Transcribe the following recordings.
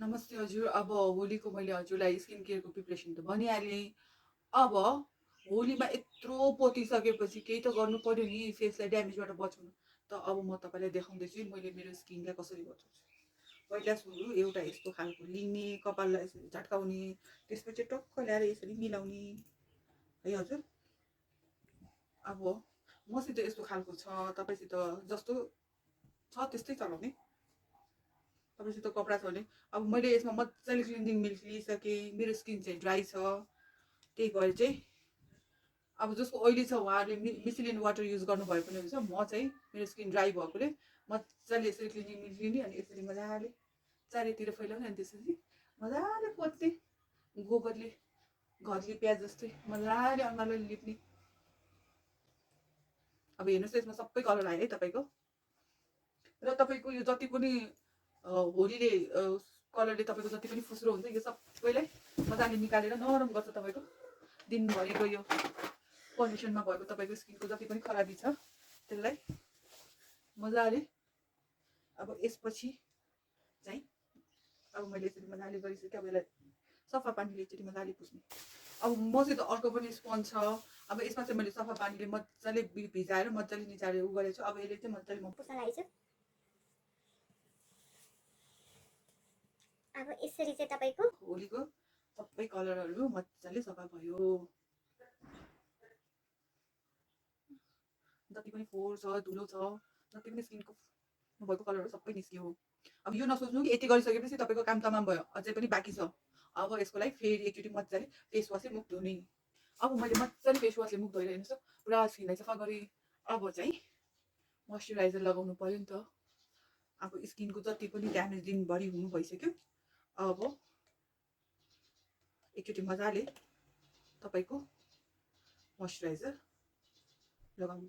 नमस्ते हजुर। अब होलीको मैले हजुरलाई स्किन केयरको प्रिपरेसन त भनिहालेँ। अब होलीमा यत्रो पोतिसकेपछि केही त गर्नु पर्यो नि फेसलाई ड्यामेजबाट बचाउनु। त अब म तपाईँलाई देखाउँदैछु मैले मेरो स्किनलाई कसरी बचाउँछु। पहिला सुरु एउटा यस्तो खालको लिने, कपाललाई यसरी झट्काउने, त्यसपछि टक्क ल्याएर यसरी मिलाउने है हजुर। अब मसित यस्तो खालको छ, तपाईँसित जस्तो छ त्यस्तै चलाउने। तपाईँसित कपडा छ भने अब मैले यसमा मजाले क्लिन्जिङ मिल्क लिइसकेँ। मेरो स्किन चाहिँ ड्राई छ, त्यही भएर चाहिँ अब जसको ओइली छ उहाँहरूले मिसिलिन वाटर युज गर्नुभयो पनि हुन्छ। म चाहिँ मेरो स्किन ड्राई भएकोले मजाले यसरी क्लिन्जिङ मिल्क लिने अनि यसरी मजाले चारैतिर फैलाउने अनि त्यसपछि मजाले पोत्ने, गोबरले घरले प्याज जस्तै मजाले अनुहारलाई लिप्ने। अब हेर्नुहोस् त यसमा सबै कलर आयो है तपाईँको। र तपाईँको यो जति पनि होलीले कलरले तपाईँको जति पनि फुस्रो हुन्छ यो सबैलाई मजाले निकालेर नरम गर्छ। तपाईँको दिनभरिको यो पल्युसनमा भएको तपाईँको स्किनको जति पनि खराबी छ त्यसलाई मजाले। अब यसपछि चाहिँ अब मैले यसरी मजाले गरिसकेँ। अब यसलाई सफा पानीले एकचोटि मजाले पुस्ने। अब मसित अर्को पनि स्पन्ज छ। अब यसमा चाहिँ मैले सफा पानीले मजाले भिजाएर मजाले निचारेर उ गरेको छु। अब यसले चाहिँ मजाले म पुस्न लागेको छु। अब यसरी चाहिँ तपाईँको होलीको सबै कलरहरू मजाले सफा भयो। जति पनि फोहोर छ, धुलो छ, जति पनि स्किनको भएको कलरहरू सबै निस्क्यो। अब यो नसोच्नु कि यति गरिसकेपछि तपाईँको काम तमाम भयो, अझै पनि बाँकी छ। अब यसको लागि फेरि एकचोटि मजाले फेस वासले मुख धुने। अब मैले मजाले फेस वासले मुख धोएर हेर्नुहोस् त पुरा स्किनलाई सफा गरेँ। अब चाहिँ मोइस्चराइजर लगाउनु पर्यो नि त। अब स्किनको जति पनि ड्यामेज दिनभरि हुनु भइसक्यो। अब एकचोटि मजाले तपाईँको मोइस्चराइजर लगाउनु।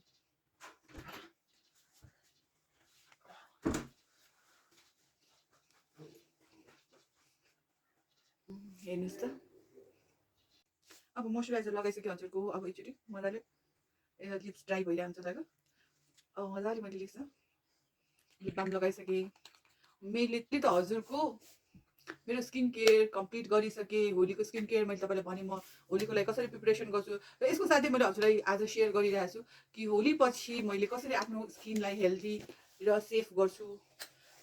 हेर्नुहोस् त अब मोइस्चराइजर लगाइसक्यो हजुरको। अब एकचोटि मजाले लिप्स ड्राई भइरहन्छ तपाईँको। अब मजाले मैले लिप बाम लगाइसकेँ। मैले त्यही त हजुरको मेरो स्किन केयर कम्प्लिट गरिसकेँ। होलीको स्किन केयर मैले तपाईँलाई भनेँ म होलीको लागि कसरी प्रिपरेसन गर्छु र यसको साथै मैले हजुरलाई आज सेयर गरिरहेको छु कि होली पछि मैले कसरी आफ्नो स्किनलाई हेल्दी र सेफ गर्छु।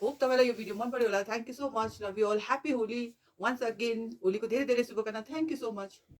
होप तपाईँलाई यो भिडियो मन पऱ्यो होला। Thank you so much. Love you all. Happy Holi once again. होलीको धेरै धेरै शुभकामना। Thank you so much.